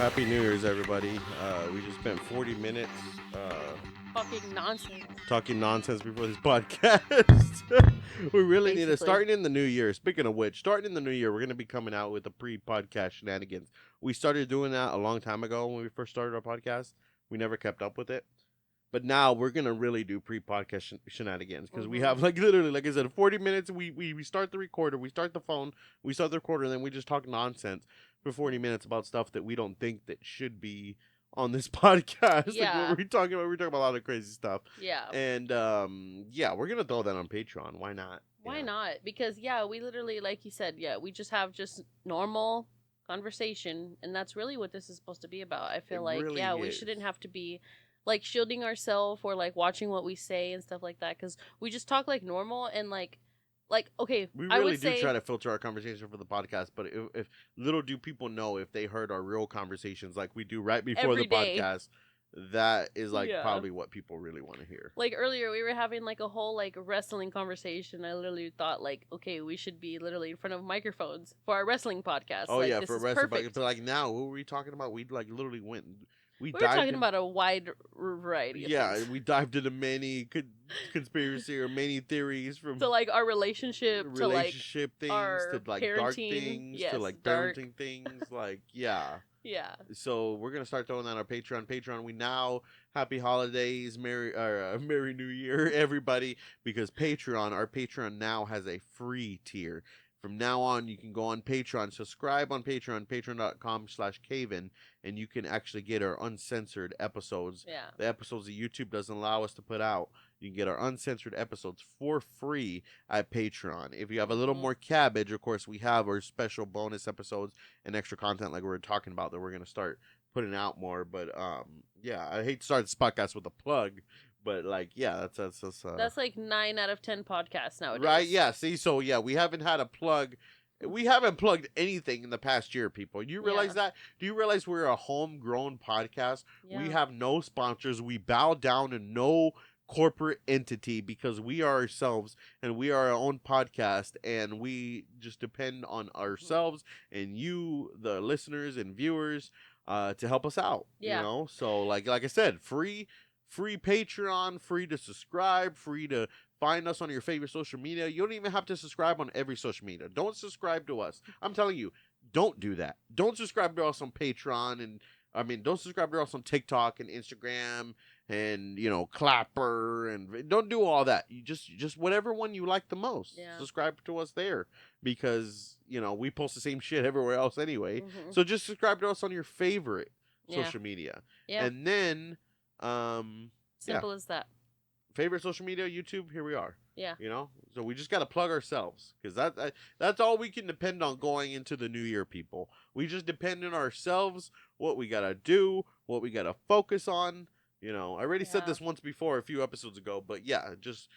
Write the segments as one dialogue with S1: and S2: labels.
S1: Happy New Year's, everybody. We just spent 40 minutes
S2: Fucking nonsense.
S1: talking nonsense before this podcast. We really need to,
S2: Basically.
S1: starting in the new year. Speaking of which, starting in the new year, we're going to be coming out with the pre-podcast shenanigans. We started doing that a long time ago when we first started our podcast. We never kept up with it. But now we're going to really do pre-podcast shenanigans because we have, like, literally, like I said, 40 minutes. We start the recorder, we start the phone, we start the recorder, and then we just talk nonsense for 40 minutes about stuff that we don't think that should be on this podcast.
S2: Yeah.
S1: Like, what were we talking about? We were talking about a lot of crazy stuff.
S2: Yeah.
S1: And, yeah, we're going to throw that on Patreon. Why not?
S2: Why not? Because, yeah, we literally, like you said, yeah, we just have just normal conversation. And that's really what this is supposed to be about. I feel like,
S1: really
S2: yeah, we
S1: is.
S2: shouldn't have to be, like, shielding ourselves or, like, watching what we say and stuff like that. Because we just talk, like, normal and, like, okay,
S1: We
S2: I
S1: really
S2: would
S1: do
S2: say,
S1: try to filter our conversation for the podcast, but if little do people know if they heard our real conversations like we do right before
S2: Every
S1: the
S2: day.
S1: podcast, that is like
S2: Yeah.
S1: probably what people really want to hear.
S2: like, earlier we were having, like, a whole, like, wrestling conversation. I literally thought, like, okay, we should be literally in front of microphones for our wrestling podcast.
S1: Oh
S2: like,
S1: yeah,
S2: this
S1: for
S2: is
S1: wrestling,
S2: perfect.
S1: but like now, what were we talking about? We like literally went. We
S2: We were
S1: dived
S2: talking
S1: in,
S2: about a wide variety of
S1: yeah,
S2: things.
S1: we dived into many conspiracy or many theories from
S2: To, like, our relationship, to, like,
S1: relationship things
S2: our
S1: to like dark
S2: parenting.
S1: things
S2: Yes,
S1: to like
S2: dark.
S1: parenting things. Like, yeah.
S2: Yeah.
S1: So we're gonna start throwing that on our Patreon. Patreon, we now happy holidays, Merry New Year, everybody. Because our Patreon now has a free tier. From now on, you can go on Patreon, subscribe on Patreon, patreon.com/CayVin, and you can actually get our uncensored episodes.
S2: Yeah.
S1: The episodes that YouTube doesn't allow us to put out. You can get our uncensored episodes for free at Patreon. If you have a little more cabbage, of course, we have our special bonus episodes and extra content like we were talking about that we're going to start putting out more. But yeah, I hate to start this podcast with a plug, but like, yeah,
S2: That's like 9 out of 10 podcasts nowadays.
S1: right. Yeah. See, so yeah, we haven't had a plug. We haven't plugged anything in the past year, people. You realize that? Do you realize we're a homegrown podcast?
S2: Yeah.
S1: We have no sponsors. We bow down to no corporate entity because we are ourselves and we are our own podcast, and we just depend on ourselves and you, the listeners and viewers, to help us out.
S2: Yeah.
S1: You know, so like I said, free Patreon, free to subscribe, free to find us on your favorite social media. You don't even have to subscribe on every social media. Don't subscribe to us. I'm telling you, don't do that. Don't subscribe to us on Patreon, and I mean, don't subscribe to us on TikTok and Instagram and, you know, Clapper, and don't do all that. You just whatever one you like the most.
S2: Yeah.
S1: Subscribe to us there because, you know, we post the same shit everywhere else anyway. So just subscribe to us on your favorite social media.
S2: Yeah.
S1: And then
S2: Simple as that.
S1: favorite social media, YouTube, here we are.
S2: Yeah.
S1: You know? So we just got to plug ourselves because that's all we can depend on going into the new year, people. We just depend on ourselves, what we got to do, what we got to focus on. You know, I already said this once before a few episodes ago, but yeah, just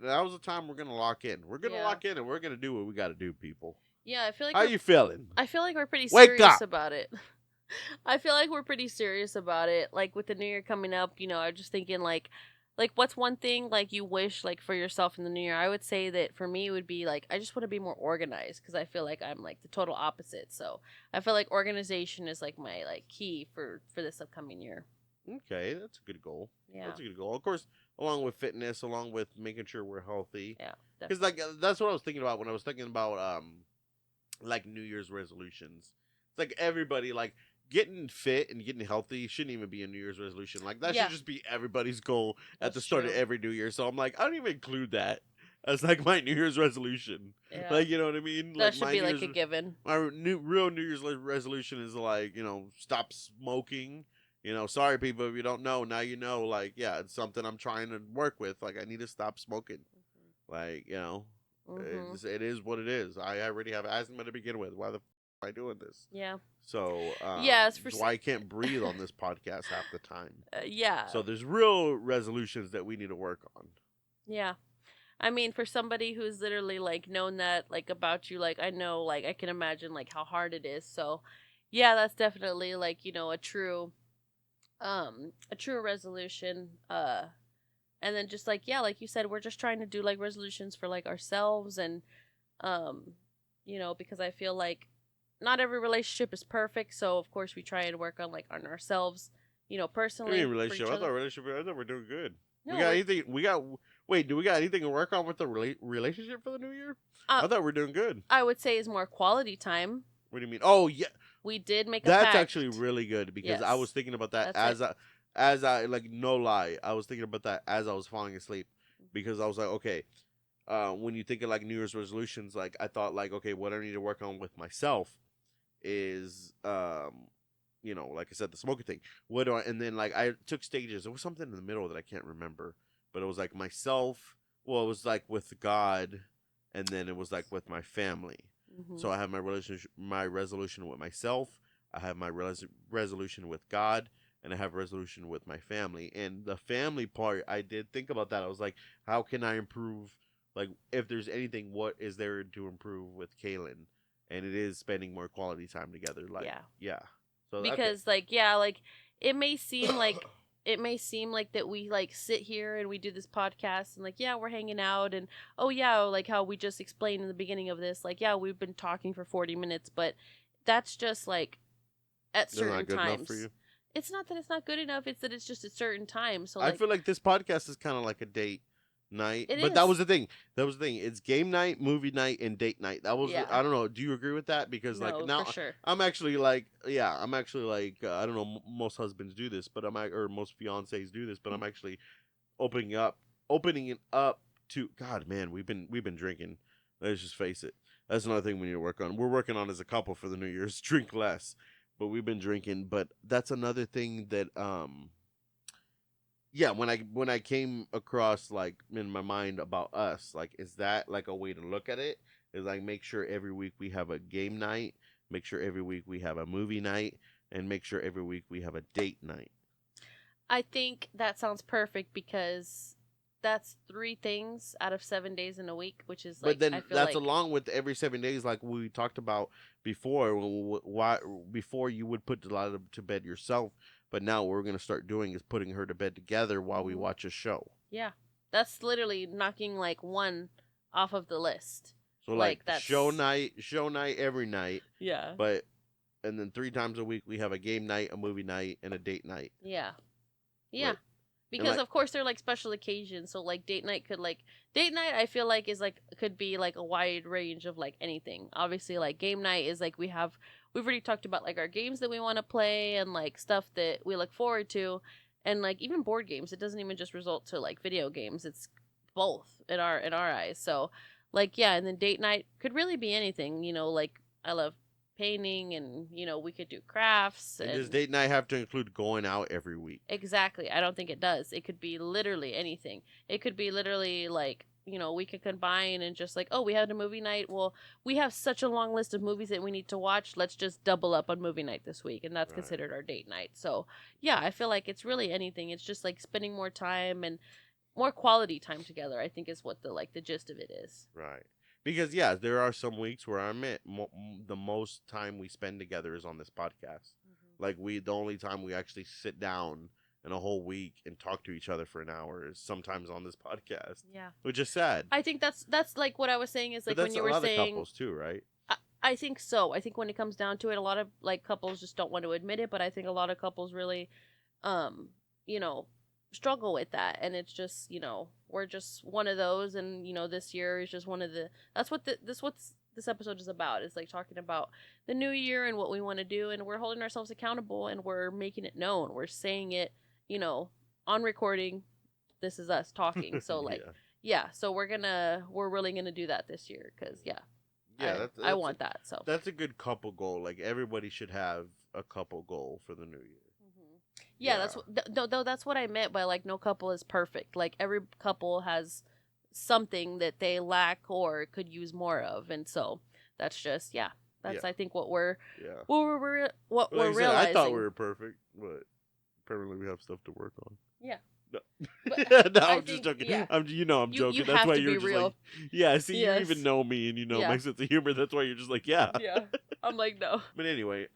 S1: that was the time we're going to lock in. We're going to lock in and we're going to do what we got to do, people.
S2: Yeah, I feel like
S1: How you feeling?
S2: I feel like we're pretty
S1: Wake
S2: serious
S1: up.
S2: about it. I feel like we're pretty serious about it. Like, with the new year coming up, you know, I'm just thinking, like what's one thing, like, you wish, like, for yourself in the new year? I would say that for me it would be, like, I just want to be more organized because I feel like I'm, like, the total opposite. So I feel like organization is, like, my, like, key for this upcoming year.
S1: Okay, that's a good goal.
S2: Yeah.
S1: That's a good goal. Of course, along with fitness, along with making sure we're healthy.
S2: Yeah.
S1: Because like that's what I was thinking about when I was thinking about like New Year's resolutions. It's like everybody, like, getting fit and getting healthy shouldn't even be a New Year's resolution. Like, that should just be everybody's goal at the start of every New Year. So I'm like, I don't even include that as like my New Year's resolution.
S2: Yeah.
S1: Like, you know what I mean?
S2: That
S1: Like,
S2: should
S1: my
S2: be
S1: New
S2: like
S1: Year's,
S2: a given.
S1: my real New Year's resolution is like, you know, stop smoking. You know, sorry people if you don't know, now you know. Like, yeah, it's something I'm trying to work with. Like, I need to stop smoking. Like, you know, it is what it is. I already have asthma to begin with. Why the am I doing this?
S2: Yeah.
S1: So,
S2: it's for
S1: that's why I can't breathe on this podcast half the time.
S2: Yeah.
S1: So there's real resolutions that we need to work on.
S2: Yeah. I mean, for somebody who's literally, like, known that, like, about you, like, I know, like, I can imagine, like, how hard it is. So, yeah, that's definitely, like, you know, a true resolution. And then just, like, yeah, like you said, we're just trying to do, like, resolutions for, like, ourselves and, you know, because I feel like not every relationship is perfect, so of course we try and work on like on ourselves,
S1: What do you
S2: personally
S1: mean
S2: for each
S1: relationship?
S2: other.
S1: I thought we're doing good. We
S2: No,
S1: got anything? Wait, do we got anything to work on with the relationship for the new year?
S2: uh,
S1: I thought we're doing good.
S2: I would say is more quality time.
S1: What do you mean? Oh yeah,
S2: We did make a
S1: that's
S2: pact.
S1: actually really good because I was
S2: Yes,
S1: thinking about that
S2: that's it.
S1: as I like no lie, I was thinking about that as I was falling asleep because I was like, okay, when you think of like New Year's resolutions, like I thought like, okay, what I need to work on with myself is like I said, the smoking thing. What do I? And then like I took stages. There was something in the middle that I can't remember, but it was like myself. Well, it was like with God, and then it was like with my family.
S2: Hmm.
S1: So I have my resolution with myself. I have my resolution with God, and I have a resolution with my family. And the family part, I did think about that. I was like, how can I improve? Like, if there's anything, what is there to improve with Caylin? And it is spending more quality time together. Like,
S2: Yeah.
S1: yeah. So okay.
S2: Because like yeah, like it may seem like that we like sit here and we do this podcast and like yeah, we're hanging out and oh yeah, like how we just explained in the beginning of this, like yeah, we've been talking for 40 minutes, but that's just like at
S1: That's not
S2: certain
S1: good enough for
S2: times.
S1: you.
S2: It's not that it's not good enough, it's that it's just at certain times. So
S1: I
S2: like
S1: feel like this podcast is kind of like a date night,
S2: it
S1: but that was
S2: is.
S1: the thing. That was the thing. It's game night, movie night, and date night. That was
S2: Yeah.
S1: I don't know. Do you agree with that? Because like
S2: No, for
S1: now
S2: sure.
S1: I'm actually like yeah, I'm actually like I don't know. Most husbands do this, but or most fiancés do this, but I'm actually opening it up to God. Man, we've been drinking. Let's just face it. That's another thing we need to work on. We're working on as a couple for the New Year's. Drink less, but we've been drinking. But that's another thing that yeah, when I came across like in my mind about us, like is that like a way to look at it? Is like make sure every week we have a game night, make sure every week we have a movie night, and make sure every week we have a date night.
S2: I think that sounds perfect because that's 3 things out of 7 days in a week, which is
S1: But
S2: like I
S1: then
S2: feel
S1: that's
S2: like
S1: along with every 7 days, like we talked about before. Why before you would put Delilah to bed yourself, but now what we're gonna start doing is putting her to bed together while we
S2: hmm
S1: watch a show.
S2: yeah, that's literally knocking like one off of the list.
S1: So like
S2: Like that's
S1: show night every night,
S2: yeah,
S1: but and then 3 times a week we have a game night, a movie night, and a date night.
S2: yeah, yeah.
S1: But and
S2: Because
S1: like
S2: of course they're like special occasions, so like date night I feel like is like could be like a wide range of like anything. Obviously like game night is like we've already talked about like our games that we want to play and like stuff that we look forward to, and like even board games. It doesn't even just result to like video games. It's both in our eyes. So like yeah, and then date night could really be anything. Like I love painting, and we could do crafts
S1: and does
S2: and
S1: date night have to include going out every week?
S2: exactly. I don't think it does. It could be literally anything. It could be literally like, we could combine and just like, oh, we had a movie night. Well, we have such a long list of movies that we need to watch. Let's just double up on movie night this week. And that's
S1: Right,
S2: considered our date night. So, yeah, I feel like it's really anything. It's just like spending more time and more quality time together, I think is what the gist of it is.
S1: right. Because yeah, there are some weeks where the most time we spend together is on this podcast. Like the only time we actually sit down in a whole week and talk to each other for an hour is sometimes on this podcast,
S2: Yeah.
S1: which is sad.
S2: I think that's like what I was saying is
S1: But
S2: like when
S1: that's
S2: you
S1: a
S2: were
S1: lot of
S2: saying
S1: couples too, right?
S2: I think so. I think when it comes down to it, a lot of like couples just don't want to admit it, but I think a lot of couples really, um, you know, struggle with that, and it's just we're just one of those, and this year is just one of the. That's what this episode is about. Is like talking about the new year and what we want to do, and we're holding ourselves accountable, and we're making it known. We're saying it, on recording. This is us talking. So like,
S1: Yeah,
S2: yeah. So we're really gonna do that this year, because yeah.
S1: yeah.
S2: I want that. So
S1: that's a good couple goal. Like everybody should have a couple goal for the new year.
S2: yeah,
S1: Yeah,
S2: though that's what I meant by like no couple is perfect. Like every couple has something that they lack or could use more of, and so that's just yeah.
S1: yeah,
S2: That's I think what we're
S1: yeah.
S2: what
S1: Well,
S2: we're
S1: like I said, I thought we
S2: realizing.
S1: were perfect, but apparently we have stuff to work on.
S2: Yeah,
S1: No,
S2: but
S1: no,
S2: I
S1: I'm just
S2: think
S1: joking.
S2: yeah,
S1: I'm
S2: you
S1: joking. That's
S2: have
S1: why
S2: to
S1: you're
S2: be
S1: just like,
S2: real.
S1: yeah. See, you even
S2: Yes,
S1: know me, and you know my
S2: yeah,
S1: sense of humor. That's why you're just like, yeah.
S2: yeah. I'm like no.
S1: But anyway,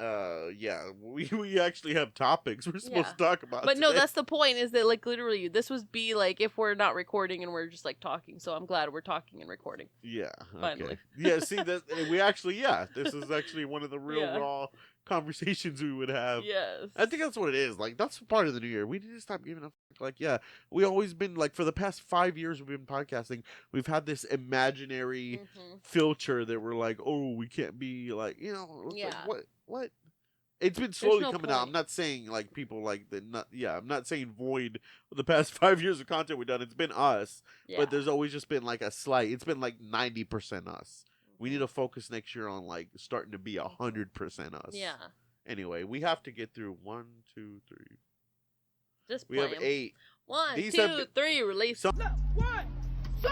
S1: Yeah, we actually have topics we're supposed
S2: Yeah.
S1: to talk about.
S2: But no,
S1: today.
S2: that's the point. Is that like literally this would be like if we're not recording and we're just like talking. So I'm glad we're talking and recording.
S1: Yeah.
S2: Finally.
S1: Okay. Yeah. See that we actually, yeah, this is actually one of the real
S2: Yeah.
S1: raw conversations we would have.
S2: Yes.
S1: I think that's what it is. Like that's part of the new year. We need to stop giving a fuck. Like, yeah, we always been like for the past 5 years we've been podcasting. We've had this imaginary filter that we're like, oh, we can't be like, it's
S2: Yeah.
S1: like what? It's been slowly
S2: no
S1: coming out. I'm
S2: point.
S1: not saying like people like the not. Yeah, I'm not saying void the past 5 years of content we've done. It's been us,
S2: Yeah.
S1: but there's always just been like a slight. It's been like 90% us. We need to focus next year on like starting to be 100% us.
S2: Yeah.
S1: Anyway, we have to get through 1, 2, 3.
S2: Just
S1: We
S2: play
S1: have
S2: 'em.
S1: 8.
S2: 1,
S1: These
S2: 2,
S1: have been-
S2: 3, release.
S1: Some-
S3: Look, 1, 2,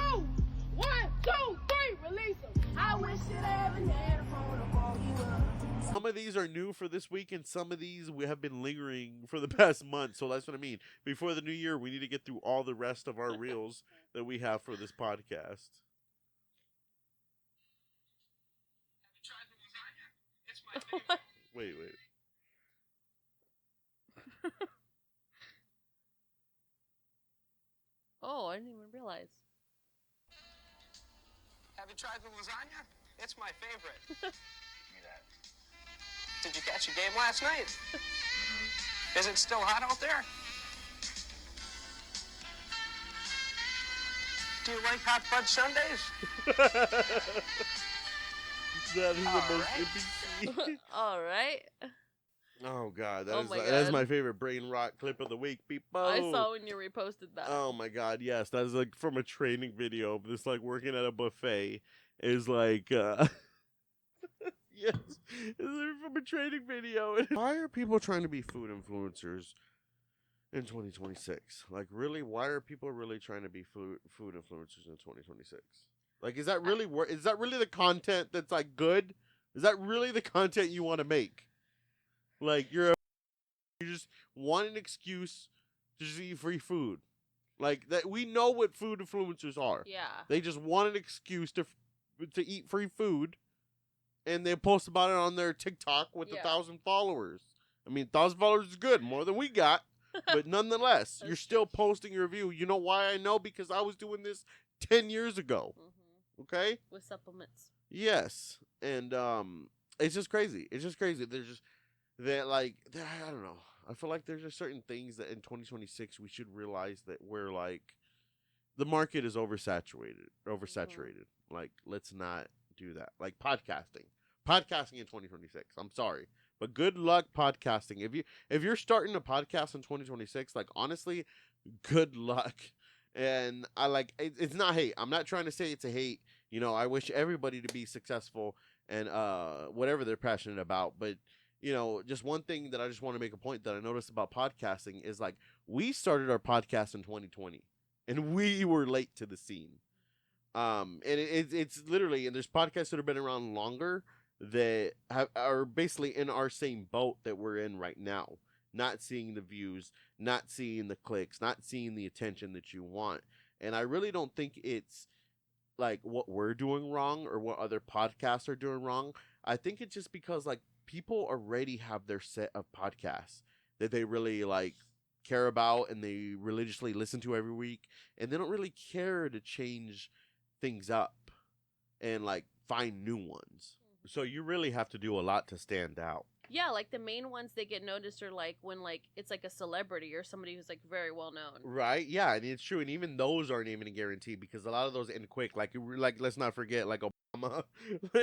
S3: 1, 2, 3, release them. I wish that I ever had a phone to call you up.
S1: Some of these are new for this week, and some of these we have been lingering for the past month. So that's what I mean. Before the new year, we need to get through all the rest of our reels that we have for this podcast. Wait.
S2: Oh, I didn't even realize.
S4: Have you tried the lasagna? It's my favorite. Give me that. Did you catch a game last night? Is it still hot out there? Do you like hot fudge sundaes?
S1: That is the most
S4: Alright.
S1: NPC.
S2: All right.
S1: Oh God,
S2: Oh my
S1: that's
S2: God.
S1: my favorite brain rot clip of the week, people.
S2: I saw when you reposted that.
S1: Oh my God, yes, that's like from a training video of this like working at a buffet is like yes, it's from a training video. Why are people trying to be food influencers in 2026? Like really, why are people really trying to be food influencers in 2026? Like is that really is that really the content that's like good? Is that really the content you want to make? Like you just want an excuse to just eat free food. Like that, we know what food influencers are.
S2: Yeah.
S1: They just want an excuse to eat free food, and they post about it on their TikTok with 1,000 followers. I mean, 1,000 followers is good, more than we got, but nonetheless, you're still posting your review. You know why I know? Because I was doing this 10 years ago. Okay.
S2: With supplements.
S1: Yes, and it's just crazy. It's just crazy. There's just that like I don't know. I feel like there's just certain things that in 2026 we should realize that we're like the market is oversaturated. Like let's not do that. Like podcasting in 2026. I'm sorry, but good luck podcasting. If you're starting a podcast in 2026, like honestly, good luck. And I like it's not hate. I'm not trying to say it's a hate. You know, I wish everybody to be successful and whatever they're passionate about, but you know, just one thing that I just want to make a point that I noticed about podcasting is like we started our podcast in 2020 and we were late to the scene. And it's literally, and there's podcasts that have been around longer that are basically in our same boat that we're in right now, not seeing the views, not seeing the clicks, not seeing the attention that you want. And I really don't think it's like what we're doing wrong or what other podcasts are doing wrong. I think it's just because like people already have their set of podcasts that they really like care about and they religiously listen to every week, and they don't really care to change things up and like find new ones. So you really have to do a lot to stand out.
S2: Yeah, like the main ones that get noticed are like when like it's like a celebrity or somebody who's like very well known.
S1: Right? Yeah, and it's true. And even those aren't even a guarantee because a lot of those end quick. Like let's not forget like Obama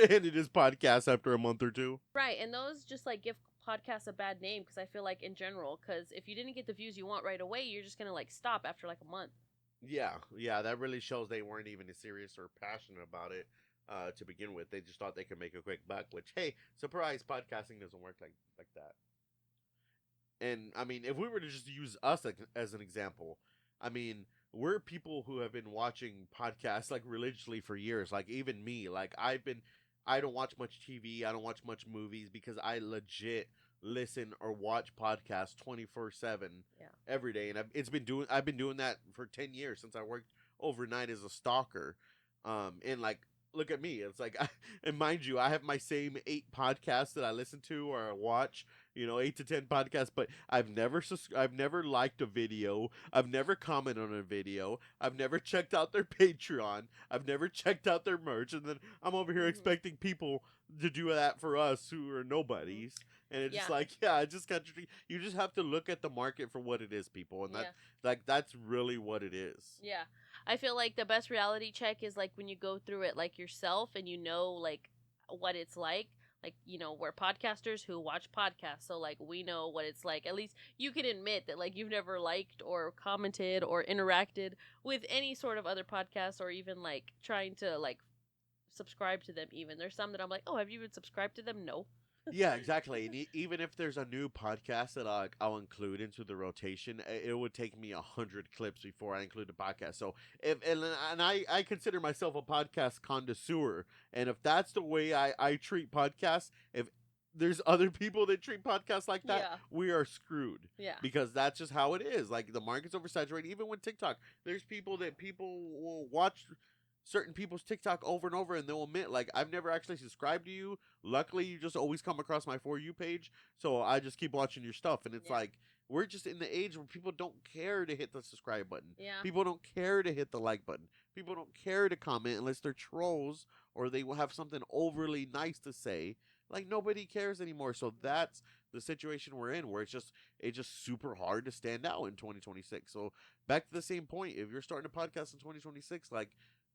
S1: ended his podcast after a month or two.
S2: Right, and those just like give podcasts a bad name because I feel like in general, because if you didn't get the views you want right away, you're just gonna like stop after like a month.
S1: Yeah, that really shows they weren't even as serious or passionate about it to begin with. They just thought they could make a quick buck, which, hey, surprise, podcasting doesn't work like that. And, I mean, if we were to just use us as an example, I mean, we're people who have been watching podcasts, like, religiously for years. Like, even me. Like, I don't watch much TV. I don't watch much movies because I legit listen or watch podcasts 24/7 every day. And I've been doing that for 10 years since I worked overnight as a stalker. And like look at me. It's like, and mind you, I have my same 8 podcasts that I listen to or I watch, 8 to 10 podcasts, but I've never liked a video. I've never commented on a video. I've never checked out their Patreon. I've never checked out their merch. And then I'm over here expecting people to do that for us who are nobodies. And it's just like, it just got you just have to look at the market for what it is, people. And that's really what it is.
S2: Yeah. I feel like the best reality check is like when you go through it like yourself and like what it's like. Like, we're podcasters who watch podcasts, so like we know what it's like. At least you can admit that like you've never liked or commented or interacted with any sort of other podcasts or even like trying to like subscribe to them even. There's some that I'm like, oh, have you even subscribed to them? No.
S1: Yeah, exactly. And even if there's a new podcast that I'll include into the rotation, it would take me 100 clips before I include the podcast. So I consider myself a podcast connoisseur, and if that's the way I treat podcasts, if there's other people that treat podcasts like that, we are screwed.
S2: Yeah.
S1: Because that's just how it is. Like, the market's oversaturated. Even with TikTok, there's people will watch certain people's TikTok over and over, and they'll admit, like, I've never actually subscribed to you. Luckily, you just always come across my For You page, so I just keep watching your stuff. And it's like, we're just in the age where people don't care to hit the subscribe button.
S2: Yeah.
S1: People don't care to hit the like button. People don't care to comment unless they're trolls or they will have something overly nice to say. Like, nobody cares anymore. So that's the situation we're in, where it's just super hard to stand out in 2026. So back to the same point, if you're starting a podcast in 2026, like,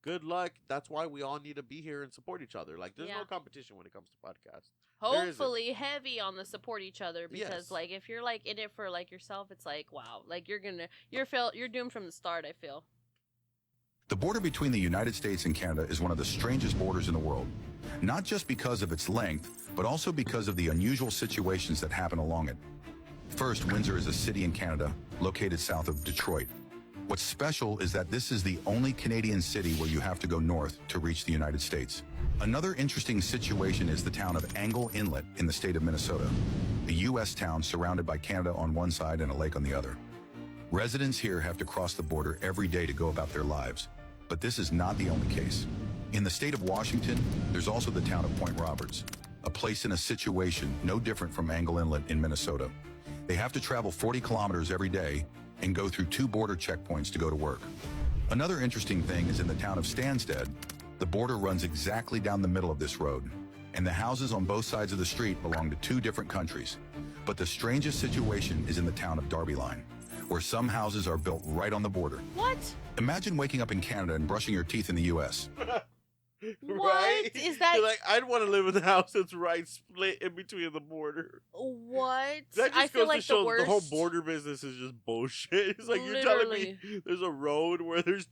S1: good luck. That's why we all need to be here and support each other. Like, there's no competition when it comes to podcasts.
S2: Hopefully heavy on the support each other, because like if you're like in it for like yourself, it's like, wow, like you're doomed from the start, I feel.
S5: The border between the United States and Canada is one of the strangest borders in the world, not just because of its length, but also because of the unusual situations that happen along it. First, Windsor is a city in Canada located south of Detroit. What's special is that this is the only Canadian city where you have to go north to reach the United States. Another interesting situation is the town of Angle Inlet in the state of Minnesota, a U.S. town surrounded by Canada on one side and a lake on the other. Residents here have to cross the border every day to go about their lives, but this is not the only case. In the state of Washington, there's also the town of Point Roberts, a place in a situation no different from Angle Inlet in Minnesota. They have to travel 40 kilometers every day and go through 2 border checkpoints to go to work. Another interesting thing is in the town of Stansted, the border runs exactly down the middle of this road, and the houses on both sides of the street belong to 2 different countries. But the strangest situation is in the town of Darby Line, where some houses are built right on the border.
S2: What?
S5: Imagine waking up in Canada and brushing your teeth in the U.S.
S1: Right?
S2: Is that?
S1: You're like, I'd want to live in a house that's right split in between the border.
S2: What?
S1: That just
S2: I feel
S1: goes
S2: like
S1: to show
S2: the worst.
S1: the whole border business is just bullshit. It's like, you're telling me there's a road where there's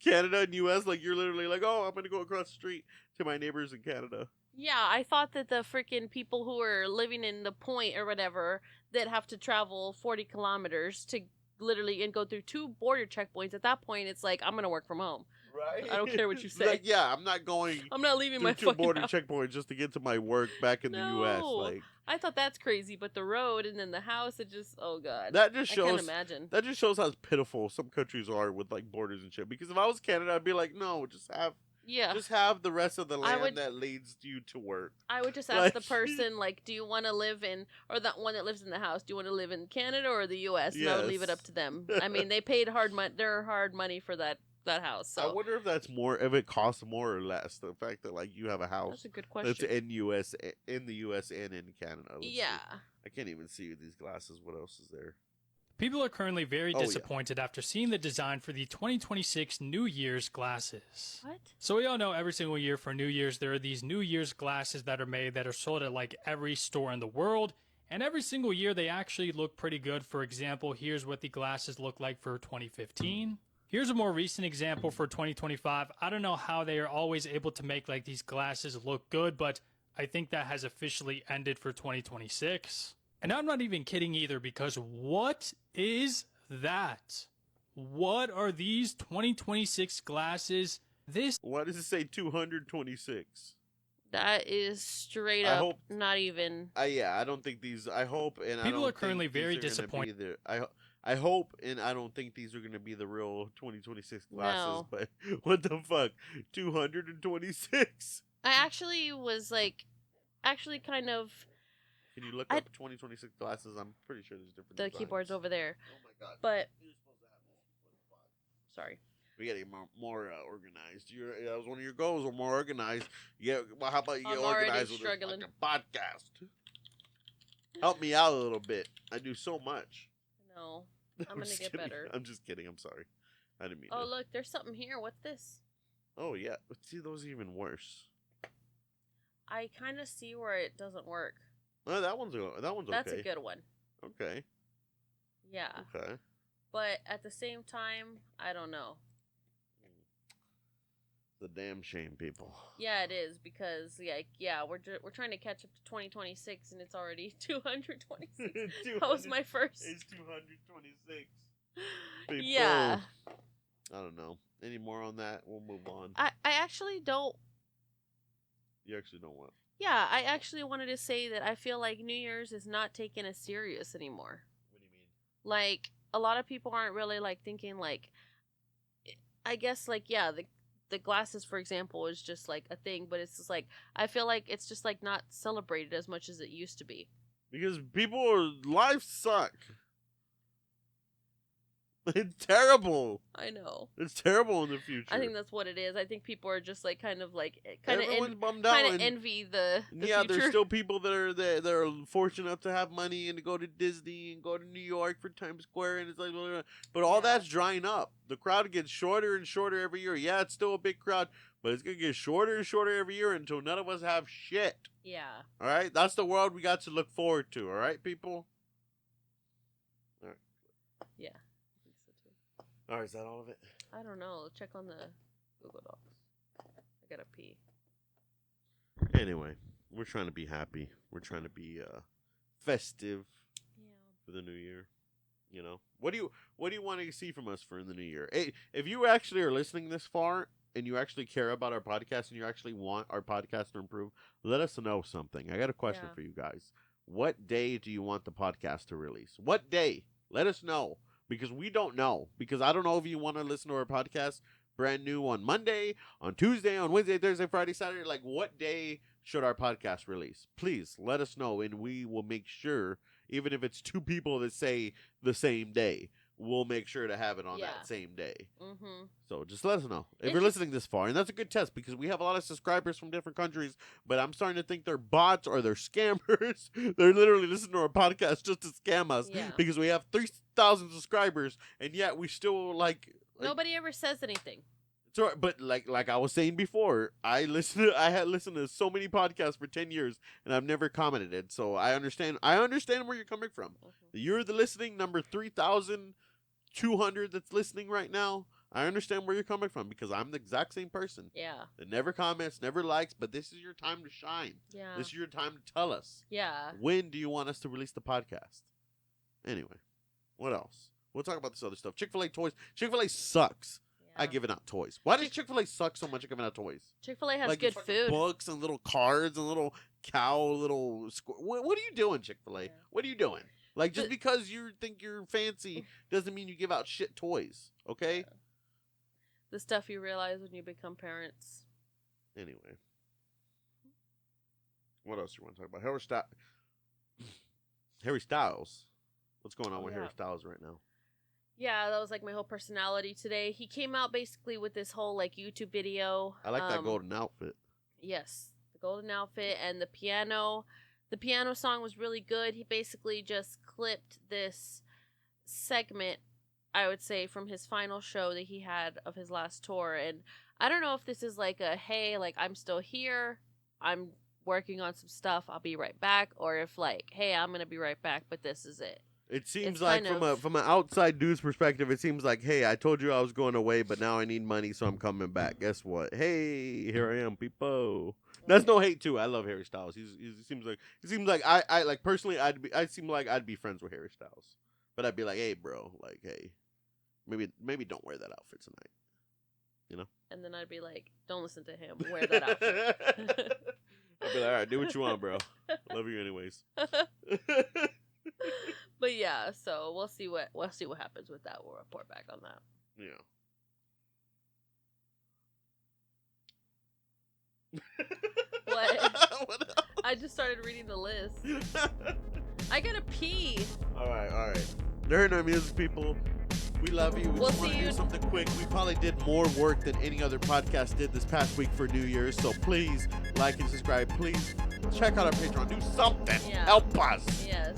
S1: Canada and U.S. Like, you're literally like, oh, I'm going to go across the street to my neighbors in Canada.
S2: Yeah, I thought that the freaking people who are living in the point or whatever that have to travel 40 kilometers to literally and go through 2 border checkpoints, at that point, it's like, I'm going to work from home.
S1: Right?
S2: I don't care what you say.
S1: Like, yeah, I'm not going.
S2: I'm not leaving
S1: through
S2: my
S1: 2
S2: fucking
S1: border
S2: house.
S1: checkpoints just to get to my work back in the U.S. Like,
S2: I thought that's crazy, but the road and then the house, it just, oh god,
S1: that just shows.
S2: I can't imagine.
S1: That just shows how pitiful some countries are with like borders and shit. Because if I was Canada, I'd be like, no, just have the rest of the land that leads you to work.
S2: I would just ask the person, like, do you want to live in, or that one that lives in the house, do you want to live in Canada or the U.S.? And I would leave it up to them. I mean, they paid their hard money for that house. So
S1: I wonder if it costs more or less. The fact that like you have a house
S2: that's a good question.
S1: that's in the U.S. and in Canada. Let's see. I can't even see these glasses. What else is there?
S6: People are currently very disappointed after seeing the design for the 2026 New Year's glasses.
S2: What?
S6: So we all know every single year for New Year's, there are these New Year's glasses that are made that are sold at like every store in the world. And every single year they actually look pretty good. For example, here's what the glasses look like for 2015. Here's a more recent example for 2025. I don't know how they are always able to make like these glasses look good, but I think that has officially ended for 2026. And I'm not even kidding either, because what is that? What are these 2026 glasses?
S1: Why does it say 226?
S2: That is straight up not even.
S1: I don't think these. I hope and
S6: people
S1: I
S6: are currently very disappointed.
S1: I hope, and I don't think these are going to be the real 2026 glasses,
S2: No.
S1: but what the fuck? 226?
S2: I actually was like, kind of,
S1: Can you look
S2: I-
S1: up 2026 glasses? I'm pretty sure there's different
S2: the
S1: designs.
S2: keyboard's over there.
S1: Oh my god.
S2: But,
S1: You're supposed to have this.
S2: sorry.
S1: We gotta get more organized. That was one of your goals. We're more organized. Yeah. Well, how about you get
S2: I'm already
S1: organized with this
S2: struggling.
S1: fucking podcast? Help me out a little bit. I do so much.
S2: No. I'm gonna
S1: just
S2: get
S1: kidding.
S2: better.
S1: I'm just kidding. I'm sorry. I didn't mean
S2: Oh,
S1: to.
S2: look, there's something here. What's this?
S1: Oh yeah. But see, those are even worse.
S2: I kind of see where it doesn't work.
S1: Oh, that one's
S2: That's
S1: okay.
S2: a good one.
S1: Okay.
S2: Yeah.
S1: Okay.
S2: But at the same time, I don't know.
S1: The damn shame, people.
S2: Yeah, it is because we're trying to catch up to 2026 and it's already 226. That was my first.
S1: It's 226. People.
S2: Yeah.
S1: I don't know. Any more on that? We'll move on.
S2: I actually don't.
S1: You actually don't want.
S2: Yeah, I actually wanted to say that I feel like New Year's is not taken as serious anymore.
S1: What do you mean?
S2: Like, a lot of people aren't really like thinking like, I guess like, yeah, the glasses, for example, is just like a thing, but it's just like, I feel like it's just like not celebrated as much as it used to be.
S1: Because lives suck. It's terrible.
S2: I know.
S1: It's terrible in the future.
S2: I think that's what it is. I think people are just like kind of
S1: Everyone's bummed out.
S2: kind of
S1: and-
S2: envy the
S1: yeah,
S2: future.
S1: there's still people that are fortunate enough to have money and to go to Disney and go to New York for Times Square, and it's like, blah, blah, blah. But all
S2: Yeah.
S1: that's drying up. The crowd gets shorter and shorter every year. Yeah, it's still a big crowd, but it's gonna get shorter and shorter every year until none of us have shit.
S2: Yeah.
S1: All right, that's the world we got to look forward to. All right, people.
S2: Yeah. I think so too.
S1: All right, is that all of it?
S2: I don't know. Check on the Google Docs. I gotta pee.
S1: Anyway, we're trying to be happy. We're trying to be festive
S2: Yeah.
S1: for the new year. You know, what do you want to see from us for in the new year? Hey, if you actually are listening this far and you actually care about our podcast and you actually want our podcast to improve, let us know something. I got a question
S2: Yeah.
S1: for you guys. What day do you want the podcast to release? What day? Let us know, because we don't know. Because I don't know if you want to listen to our podcast brand new on Monday, on Tuesday, on Wednesday, Thursday, Friday, Saturday. Like, what day should our podcast release? Please let us know, and we will make sure, even if it's two people that say the same day, we'll make sure to have it on
S2: Yeah.
S1: that same day.
S2: Mm-hmm.
S1: So just let us know if
S2: If
S1: you're
S2: you-
S1: listening this far. And that's a good test, because we have a lot of subscribers from different countries, but I'm starting to think they're bots or they're scammers. They're literally listening to our podcast just to scam us,
S2: Yeah.
S1: because we have 3,000 subscribers, and yet we still like
S2: Nobody ever says anything.
S1: so, but like I was saying before, I had listened to so many podcasts for 10 years, and I've never commented it. So I understand where you're coming from.
S2: Mhm.
S1: You're the listening number 3,200 that's listening right now. I understand where you're coming from, because I'm the exact same person
S2: Yeah.
S1: that never comments, never likes, but this is your time to shine.
S2: Yeah.
S1: This is your time to tell us.
S2: Yeah.
S1: When do you want us to release the podcast? Anyway, what else? We'll talk about this other stuff. Chick-fil-A toys. Chick-fil-A sucks
S2: Yeah.
S1: at giving out toys. Why does Chick-fil-A suck so much at giving out toys?
S2: Chick-fil-A has
S1: like
S2: good
S1: fucking
S2: food.
S1: books and little cards and little cow, little what are you doing, Chick-fil-A?
S2: Yeah.
S1: What are you doing? Like, just
S2: The-
S1: because you think you're fancy doesn't mean you give out shit toys, okay?
S2: Yeah. The stuff you realize when you become parents.
S1: Anyway. What else you want to talk about? Harry Styles. What's going on
S2: Oh,
S1: with
S2: yeah.
S1: Harry Styles right now?
S2: Yeah, that was like my whole personality today. He came out basically with this whole like YouTube video.
S1: I like that golden outfit.
S2: Yes, the golden outfit and the piano. The piano song was really good. He basically just clipped this segment, I would say, from his final show that he had of his last tour. And I don't know if this is like a, hey, like, I'm still here, I'm working on some stuff, I'll be right back, or if like, hey, I'm gonna be right back, but this is it.
S1: It seems
S2: It's
S1: like
S2: kind of-
S1: from an outside dude's perspective, it seems like, hey, I told you I was going away, but now I need money, so I'm coming back. Guess what? Hey, here I am, people. That's no hate too. I love Harry Styles. He seems like I like personally I'd seem like I'd be friends with Harry Styles, but I'd be like, hey, bro, like, hey, maybe don't wear that outfit tonight. You know?
S2: And then I'd be like, don't listen to him, wear that outfit.
S1: I'd be like, all right, do what you want, bro. Love you anyways.
S2: But yeah, Yeah, so we'll see what happens with that. We'll report back on that.
S1: Yeah.
S2: What?
S1: What else?
S2: I just started reading the list. I gotta pee.
S1: All right. They're our music people. We love you. We
S2: We'll
S1: just want
S2: see
S1: to do
S2: you-
S1: something quick. We probably did more work than any other podcast did this past week for New Year's. So please like and subscribe. Please check out our Patreon. Do something.
S2: Yeah.
S1: Help us.
S2: Yes.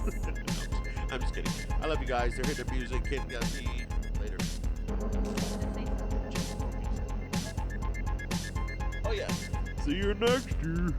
S1: I'm just kidding. I love you guys. They're hitting their music. Kid, see you later. Oh yeah. See you next year.